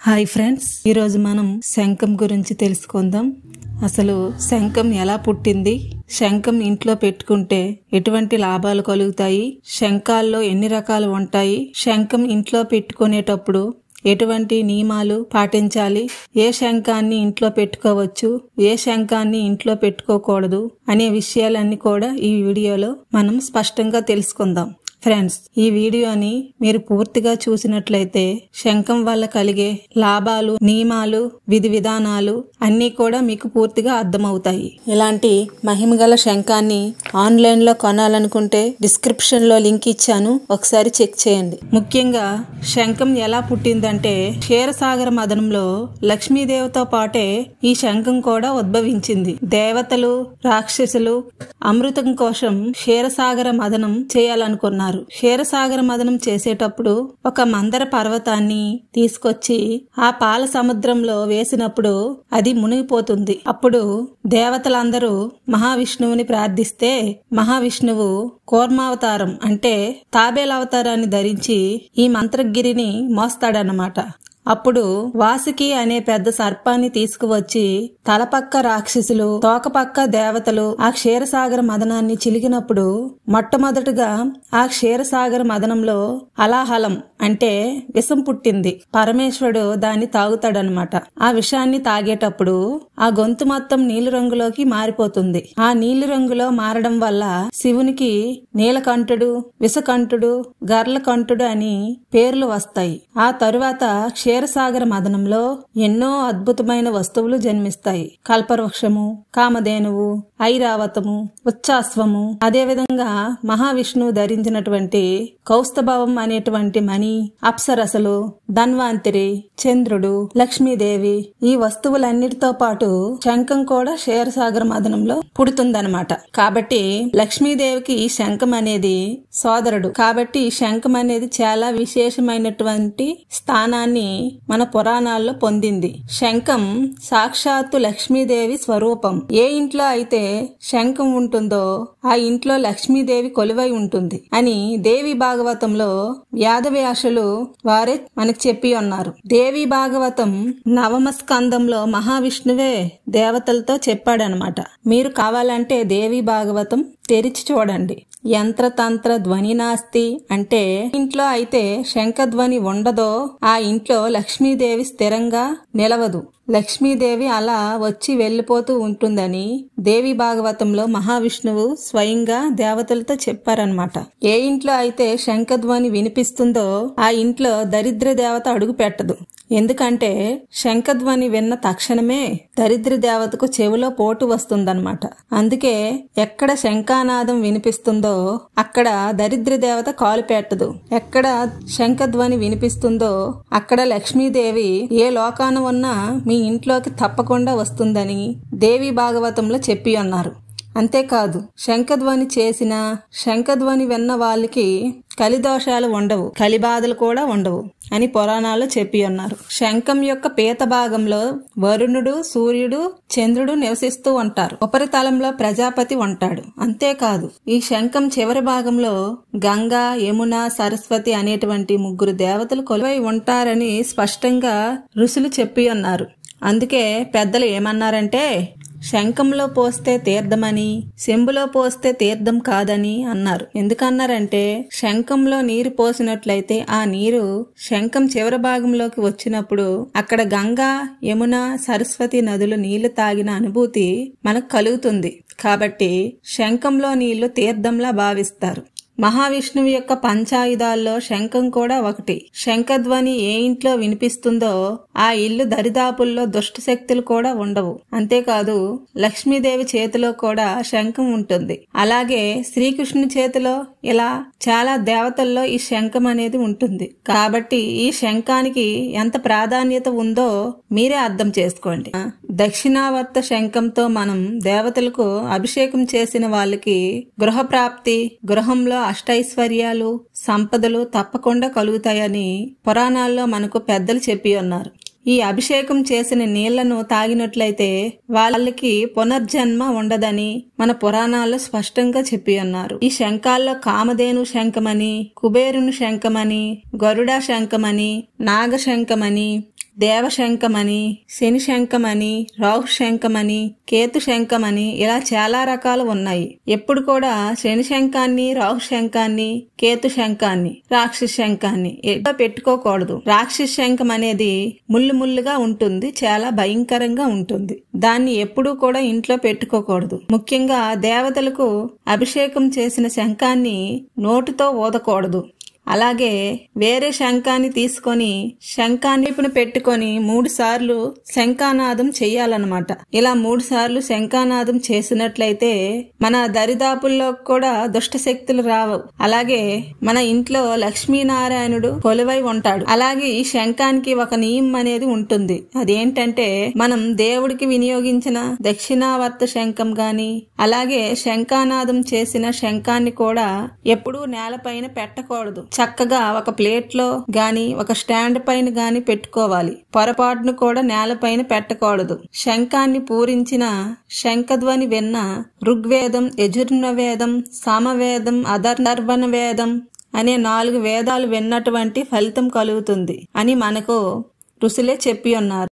Hi friends, ఈరోజు మనం శంఖం గురించి తెలుసుకుందాం. అసలు శంఖం ఎలా పుట్టింది, శంఖం ఇంట్లో పెట్టుకుంటే ఎటువంటి లాభాలు కలుగుతాయి, శంఖాల్లో ఎన్ని రకాలు ఉంటాయి, శంఖం ఇంట్లో పెట్టుకునేటప్పుడు ఎటువంటి నియమాలు పాటించాలి, ఏ శంఖాన్ని ఇంట్లో పెట్టుకోవచ్చు, ఏ శంఖాన్ని ఇంట్లో పెట్టుకోకూడదు అనే విషయాలన్నీ కూడా ఈ వీడియోలో మనం స్పష్టంగా తెలుసుకుందాం. ఫ్రెండ్స్, ఈ వీడియోని మీరు పూర్తిగా చూసినట్లయితే శంఖం వల్ల కలిగే లాభాలు, నియమాలు, విధి విధానాలు అన్నీ కూడా మీకు పూర్తిగా అర్థమవుతాయి. ఇలాంటి మహిమగల శంఖాన్ని ఆన్లైన్ లో కొనాలనుకుంటే డిస్క్రిప్షన్ లో లింక్ ఇచ్చాను, ఒకసారి చెక్ చేయండి. ముఖ్యంగా శంఖం ఎలా పుట్టిందంటే క్షీరసాగర మదనంలో లక్ష్మీదేవితో పాటే ఈ శంఖం కూడా ఉద్భవించింది. దేవతలు, రాక్షసులు అమృతం కోసం క్షీరసాగర మదనం చేయాలనుకున్నారు. క్షీరసాగర మదనం చేసేటప్పుడు ఒక మందర పర్వతాన్ని తీసుకొచ్చి ఆ పాల సముద్రంలో వేసినప్పుడు అది మునిగిపోతుంది. అప్పుడు దేవతలందరూ మహావిష్ణువుని ప్రార్థిస్తే మహావిష్ణువు కూర్మావతారం అంటే తాబేల అవతారాన్ని ధరించి ఈ మంత్రగిరిని మోస్తాడన్నమాట. అప్పుడు వాసుకి అనే పెద్ద సర్పాన్ని తీసుకువచ్చి తలపక్క రాక్షసులు, తోకపక్క దేవతలు ఆ క్షీరసాగర మదనాన్ని చిలికినప్పుడు మొట్టమొదటగా ఆ క్షీరసాగర మదనంలో అలాహలం అంటే విషం పుట్టింది. పరమేశ్వరుడు దాన్ని తాగుతాడనమాట. ఆ విషాన్ని తాగేటప్పుడు ఆ గొంతు మొత్తం నీలి రంగులోకి మారిపోతుంది. ఆ నీలి రంగులో మారడం వల్ల శివునికి నీలకంఠుడు, విషకంఠుడు, గర్లకంఠుడు అని పేర్లు వస్తాయి. ఆ తరువాత క్షీరసాగర మదనంలో ఎన్నో అద్భుతమైన వస్తువులు జన్మిస్తాయి. కల్పవృక్షము, కామధేనువు, ఐరావతము, ఉచ్చాశ్వము, అదేవిధంగా మహావిష్ణువు ధరించినటువంటి కౌస్తభవం అనేటువంటి మణి, అప్సరసలు, ధన్వంతరి, చంద్రుడు, లక్ష్మీదేవి, ఈ వస్తువులన్నిటితో పాటు శంఖం కూడా క్షీరసాగర మదనంలో పుడుతుందన్నమాట. కాబట్టి లక్ష్మీదేవికి ఈ శంఖం అనేది సోదరుడు. కాబట్టి ఈ శంఖం అనేది చాలా విశేషమైనటువంటి స్థానాన్ని మన పురాణాల్లో పొందింది. శంఖం సాక్షాత్తు లక్ష్మీదేవి స్వరూపం. ఏ ఇంట్లో అయితే శంఖం ఉంటుందో ఆ ఇంట్లో లక్ష్మీదేవి కొలువై ఉంటుంది అని దేవి భాగవతంలో వ్యాధవ్యాసులు వారే మనకు చెప్పి ఉన్నారు. దేవి భాగవతం నవమ స్కందంలో మహావిష్ణువే దేవతలతో చెప్పాడనమాట. మీరు కావాలంటే దేవి భాగవతం తెరిచి చూడండి. యంత్రతంత్ర ధ్వని నాస్తి అంటే ఇంట్లో అయితే శంఖధ్వని ఉండదో ఆ ఇంట్లో లక్ష్మీదేవి స్థిరంగా నిలవదు. లక్ష్మీదేవి అలా వచ్చి వెళ్లిపోతూ ఉంటుందని దేవి భాగవతంలో మహావిష్ణువు స్వయంగా దేవతలతో చెప్పారనమాట. ఏ ఇంట్లో అయితే శంఖధ్వని వినిపిస్తుందో ఆ ఇంట్లో దరిద్ర దేవత అడుగు పెట్టదు. ఎందుకంటే శంఖధ్వని విన్న తక్షణమే దరిద్ర దేవతకు చెవిలో పోటు వస్తుందన్నమాట. అందుకే ఎక్కడ శంఖానాదం వినిపిస్తుందో అక్కడ దరిద్ర దేవత కాలు పెట్టదు. ఎక్కడ శంఖధ్వని వినిపిస్తుందో అక్కడ లక్ష్మీదేవి ఏ లోకాన ఉన్నా మీ ఇంట్లోకి తప్పకుండా వస్తుందని దేవి భాగవతంలో చెప్పి ఉన్నారు. అంతేకాదు, శంఖధ్వని చేసిన, శంఖధ్వని విన్న వాళ్ళకి కలిదోషాలు ఉండవు, కలిబాధలు కూడా ఉండవు అని పురాణాల్లో చెప్పి ఉన్నారు. శంఖం యొక్క పీత భాగంలో వరుణుడు, సూర్యుడు, చంద్రుడు నివసిస్తూ ఉంటారు. ఉపరితలంలో ప్రజాపతి ఉంటాడు. అంతేకాదు, ఈ శంఖం చివరి భాగంలో గంగా, యమున, సరస్వతి అనేటువంటి ముగ్గురు దేవతలు కొలువై ఉంటారని స్పష్టంగా ఋషులు చెప్పి ఉన్నారు. అందుకే పెద్దలు ఏమన్నారంటే శంఖంలో పోస్తే తీర్థమని, చెంబులో పోస్తే తీర్థం కాదని అన్నారు. ఎందుకన్నారంటే శంఖంలో నీరు పోసినట్లయితే ఆ నీరు శంఖం చివరి భాగంలోకి వచ్చినప్పుడు అక్కడ గంగా, యమున, సరస్వతి నదులు నీళ్లు తాగిన అనుభూతి మనకు కలుగుతుంది. కాబట్టి శంఖంలో నీళ్లు తీర్థంలా భావిస్తారు. మహావిష్ణువు యొక్క పంచాయుధాల్లో శంఖం కూడా ఒకటి. శంఖధ్వని ఏ ఇంట్లో వినిపిస్తుందో ఆ ఇల్లు దరిదాపుల్లో దుష్ట శక్తులు కూడా ఉండవు. అంతేకాదు, లక్ష్మీదేవి చేతిలో కూడా శంఖం ఉంటుంది. అలాగే శ్రీకృష్ణుని చేతిలో, ఇలా చాలా దేవతల్లో ఈ శంఖం అనేది ఉంటుంది. కాబట్టి ఈ శంఖానికి ఎంత ప్రాధాన్యత ఉందో మీరే అర్థం చేసుకోండి. దక్షిణావర్త శంఖంతో మనం దేవతలకు అభిషేకం చేసిన వాళ్ళకి గృహప్రాప్తి, గృహంలో అష్టైశ్వర్యాలు, సంపదలు తప్పకుండా కలుగుతాయని పురాణాల్లో మనకు పెద్దలు చెప్పి ఉన్నారు. ఈ అభిషేకం చేసిన నీళ్లను తాగినట్లయితే వాళ్ళకి పునర్జన్మ ఉండదని మన పురాణాల్లో స్పష్టంగా చెప్పి ఉన్నారు. ఈ శంఖాల్లో కామధేను శంఖమని, కుబేరుని శంఖమని, గరుడ శంఖమని, నాగ శంఖమని, దేవశంఖమని, శని శంఖమని, రాహు శంఖమని, కేతు శంఖమని ఇలా చాలా రకాలు ఉన్నాయి. ఎప్పుడు కూడా శని శంఖాన్ని, రాహు శంఖాన్ని, కేతు శంఖాన్ని, రాక్షస శంఖాన్ని ఎట్లా పెట్టుకోకూడదు. రాక్షస శంఖం అనేది ముళ్ళుగా ఉంటుంది, చాలా భయంకరంగా ఉంటుంది. దాన్ని ఎప్పుడూ కూడా ఇంట్లో పెట్టుకోకూడదు. ముఖ్యంగా దేవతలకు అభిషేకం చేసిన శంఖాన్ని నోటితో ఊదకూడదు. అలాగే వేరే శంఖాన్ని తీసుకొని శంఖాన్ని వైపున పెట్టుకొని 3 సార్లు శంఖానాదం చెయ్యాలన్నమాట. ఇలా 3 సార్లు శంఖానాదం చేసినట్లయితే మన దరిదాపుల్లో కూడా దుష్ట శక్తులు రావు. అలాగే మన ఇంట్లో లక్ష్మీనారాయణుడు కొలువై ఉంటాడు. అలాగే ఈ శంఖానికి ఒక నియమం అనేది ఉంటుంది. అదేంటంటే మనం దేవుడికి వినియోగించిన దక్షిణావర్త శంఖం గాని, అలాగే శంఖానాదం చేసిన శంఖాన్ని కూడా ఎప్పుడూ నేలపైన పెట్టకూడదు. చక్కగా ఒక ప్లేట్ లో గాని, ఒక స్టాండ్ పైన గాని పెట్టుకోవాలి. పొరపాటును కూడా నేలపైన పెట్టకూడదు. శంఖాన్ని పూరించిన శంఖధ్వని విన్న ఋగ్వేదం, యజుర్వేదం, సామవేదం, అథర్వణ వేదం అనే 4 వేదాలు విన్నటువంటి ఫలితం కలుగుతుంది అని మనకు ఋషులే చెప్పి ఉన్నారు.